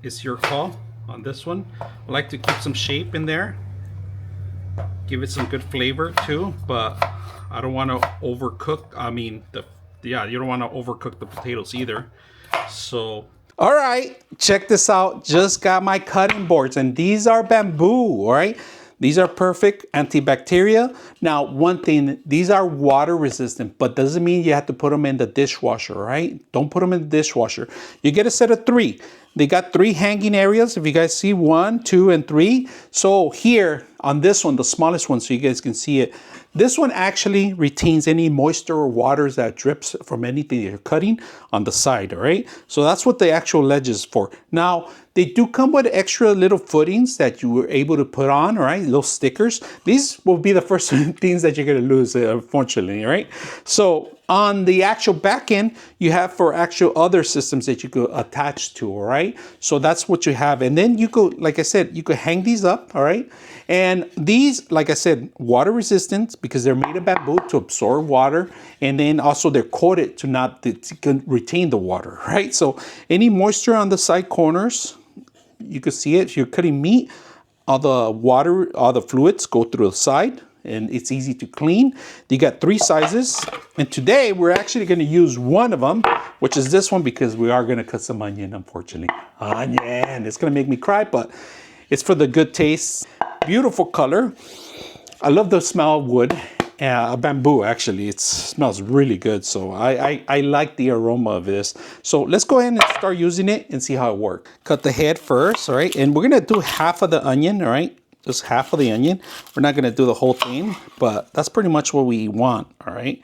It's your call on this one. I like to keep some shape in there, give it some good flavor too, but I don't want to overcook. I mean, yeah, you don't want to overcook the potatoes either. So, all right, check this out. Just got my cutting boards, and these are bamboo, all right? These are perfect antibacterial. Now, one thing, these are water resistant, but doesn't mean you have to put them in the dishwasher, right? Don't put them in the dishwasher. You get a set of 3. They got 3 hanging areas. If you guys see 1, 2, and 3. So here on this one, the smallest one, so you guys can see it, this one actually retains any moisture or waters that drips from anything you're cutting on the side, all right? So that's what the actual ledge is for. Now, they do come with extra little footings that you were able to put on, all right? Little stickers. These will be the first things that you're gonna lose, unfortunately, all right? So on the actual back end, you have for actual other systems that you could attach to, all right? So that's what you have. And then you could, like I said, you could hang these up, all right? And these, like I said, water resistant because they're made of bamboo to absorb water. And then also they're coated to not to retain the water, right? So any moisture on the side corners, you can see it. If you're cutting meat, all the water, all the fluids go through the side and it's easy to clean. You got 3 sizes. And today we're actually gonna use one of them, which is this one because we are gonna cut some onion, unfortunately. Onion, it's gonna make me cry, but it's for the good taste. Beautiful color. I love the smell of wood. Bamboo, actually. It smells really good. So I like the aroma of this. So let's go ahead and start using it and see how it works. Cut the head first, all right? And we're going to do half of the onion, all right? Just half of the onion. We're not going to do the whole thing, but that's pretty much what we want, all right?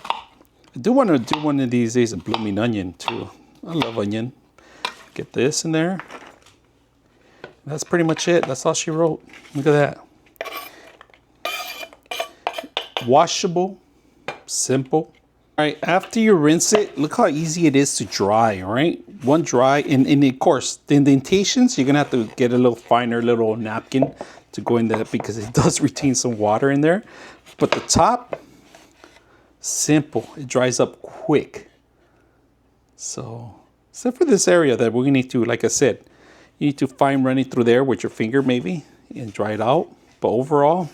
I do want to do one of these days a blooming onion, too. I love onion. Get this in there. That's pretty much it. That's all she wrote. Look at that. Washable, simple. All right, after you rinse it, look how easy it is to dry, all right? One dry, and of course, the indentations, you're gonna have to get a little finer little napkin to go in there because it does retain some water in there. But the top, simple, it dries up quick. So, except for this area that we're gonna need to, like I said, you need to fine run it through there with your finger maybe and dry it out. But overall,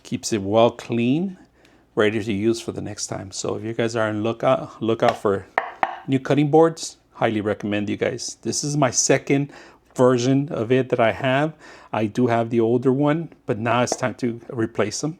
keeps it well clean, ready to use for the next time. So if you guys are on look out for new cutting boards, highly recommend you guys. This is my second version of it that I have. I do have the older one, but now it's time to replace them.